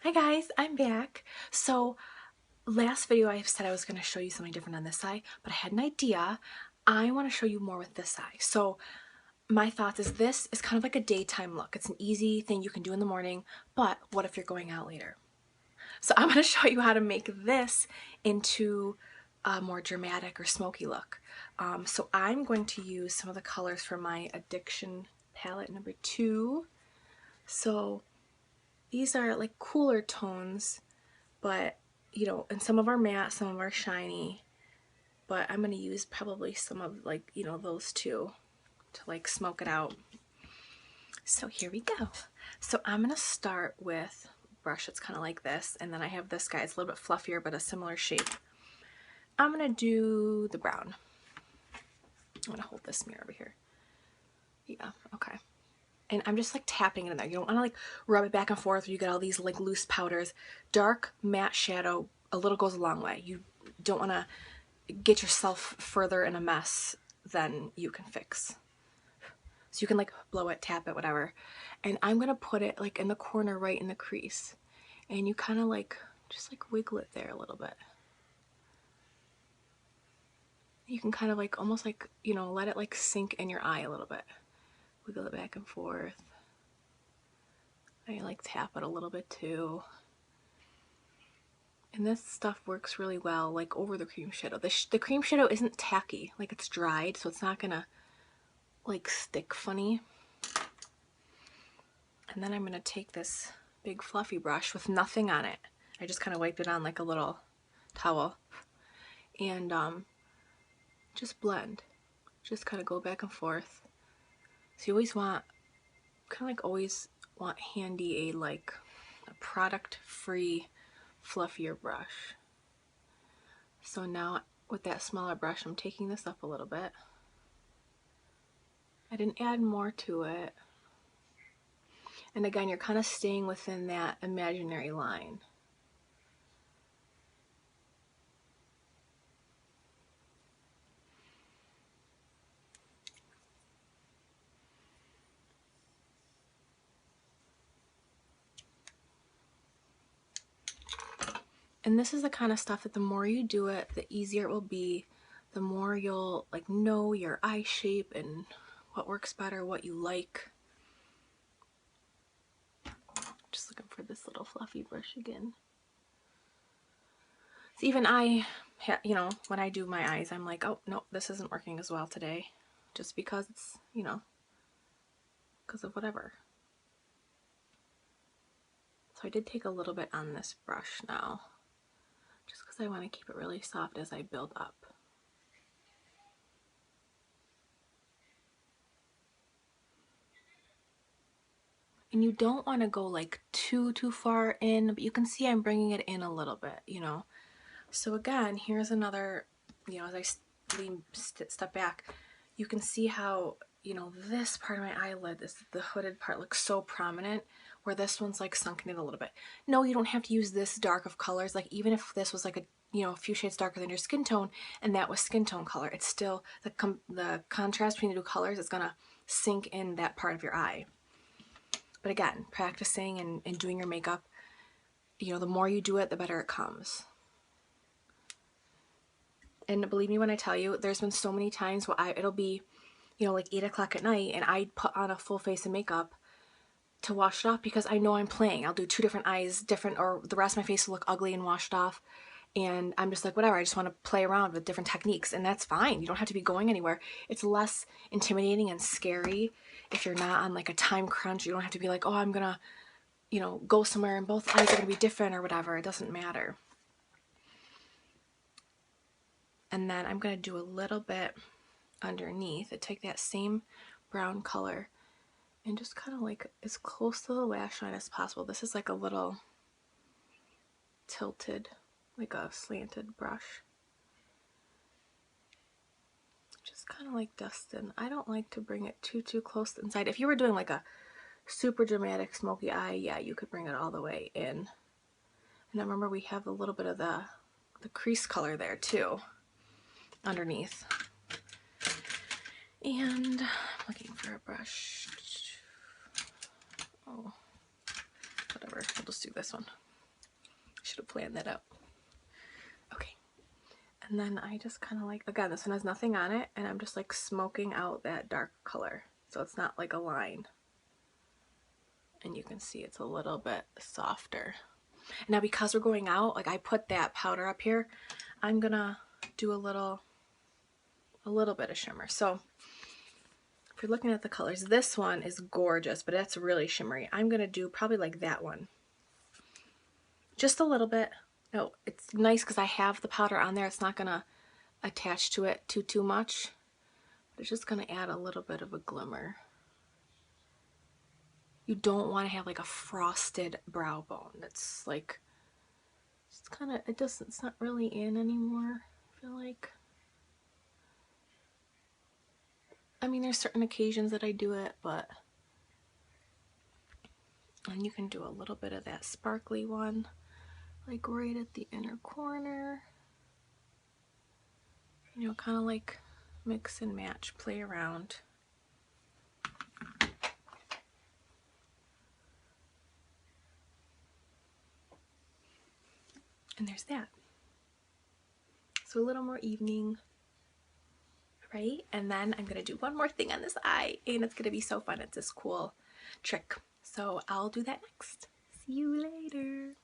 Hi guys, I'm back. So last video I said I was going to show you something different on this eye, but I had an idea. I want to show you more with this eye. So my thoughts is this is kind of like a daytime look. It's an easy thing you can do in the morning, but what if you're going out later? So I'm going to show you how to make this into a more dramatic or smoky look. So I'm going to use some of the colors from my Addiction palette number 2. So these are like cooler tones, but you know, and some of are matte, some of are shiny, but I'm going to use probably some of like, you know, those two to like smoke it out. So here we go. So I'm going to start with a brush that's kind of like this, and then I have this guy. It's a little bit fluffier but a similar shape. I'm going to do the brown. I'm going to hold this mirror over here. Yeah, okay. And I'm just like tapping it in there. You don't want to like rub it back and forth where you get all these like loose powders. Dark matte shadow, a little goes a long way. You don't want to get yourself further in a mess than you can fix. So you can like blow it, tap it, whatever. And I'm going to put it like in the corner right in the crease. And you kind of like, just like wiggle it there a little bit. You can kind of like, almost like, you know, let it like sink in your eye a little bit. Wiggle it back and forth. I like tap it a little bit too. And this stuff works really well like over the cream shadow. The cream shadow isn't tacky, like it's dried, so it's not gonna like stick funny. And then I'm gonna take this big fluffy brush with nothing on it. I just kind of wiped it on like a little towel and just blend. Just kind of go back and forth. So you always want, kind of like always want handy a like a product-free fluffier brush. So now with that smaller brush, I'm taking this up a little bit. I didn't add more to it. And again, you're kind of staying within that imaginary line. And this is the kind of stuff that the more you do it, the easier it will be. The more you'll like know your eye shape and what works better, what you like. Just looking for this little fluffy brush again. So even I, you know, when I do my eyes, I'm like, oh, no, this isn't working as well today. Just because it's, you know, because of whatever. So I did take a little bit on this brush now, just because I want to keep it really soft as I build up. And you don't want to go like too far in, but you can see I'm bringing it in a little bit, you know. So again, here's another, you know, as I step back, you can see how, you know, this part of my eyelid, the hooded part, looks so prominent, where this one's like sunken in a little bit. No, you don't have to use this dark of colors. Like even if this was like a, you know, a few shades darker than your skin tone, and that was skin tone color, it's still the contrast between the two colors is gonna sink in that part of your eye. But again, practicing and doing your makeup, you know, the more you do it, the better it comes. And believe me when I tell you, there's been so many times where it'll be, you know, like 8 o'clock at night, and I put on a full face of makeup to wash it off because I know I'm playing. I'll do 2 different eyes, different, or the rest of my face will look ugly and washed off. And I'm just like, whatever, I just want to play around with different techniques, and that's fine. You don't have to be going anywhere. It's less intimidating and scary if you're not on like a time crunch. You don't have to be like, oh, I'm gonna, you know, go somewhere and both eyes are gonna be different or whatever. It doesn't matter. And then I'm gonna do a little bit underneath. I take that same brown color and just kind of like as close to the lash line as possible. This is like a little tilted, like a slanted brush. Just kind of like dusting. I don't like to bring it too close inside. If you were doing like a super dramatic smoky eye, yeah, you could bring it all the way in. And I remember we have a little bit of the crease color there too, underneath. And I'm looking for a brush. Oh, whatever, we'll just do this one. should have planned that out. Okay. And then I just kind of like, again, this one has nothing on it, and I'm just like smoking out that dark color. So it's not like a line. And you can see it's a little bit softer. Now because we're going out, like I put that powder up here, I'm gonna do a little bit of shimmer. So if you're looking at the colors, this one is gorgeous, but that's really shimmery. I'm gonna do probably like that one. Just a little bit. Oh, it's nice because I have the powder on there. It's not gonna attach to it too much. But it's just gonna add a little bit of a glimmer. You don't want to have like a frosted brow bone. It's like, it's kind of, it's not really in anymore, I feel like. I mean, there's certain occasions that I do it, but, and you can do a little bit of that sparkly one, like right at the inner corner. You know, kind of like mix and match, play around. And there's that. So a little more evening, right? And then I'm gonna do one more thing on this eye, and it's gonna be so fun. It's this cool trick. So I'll do that next. See you later.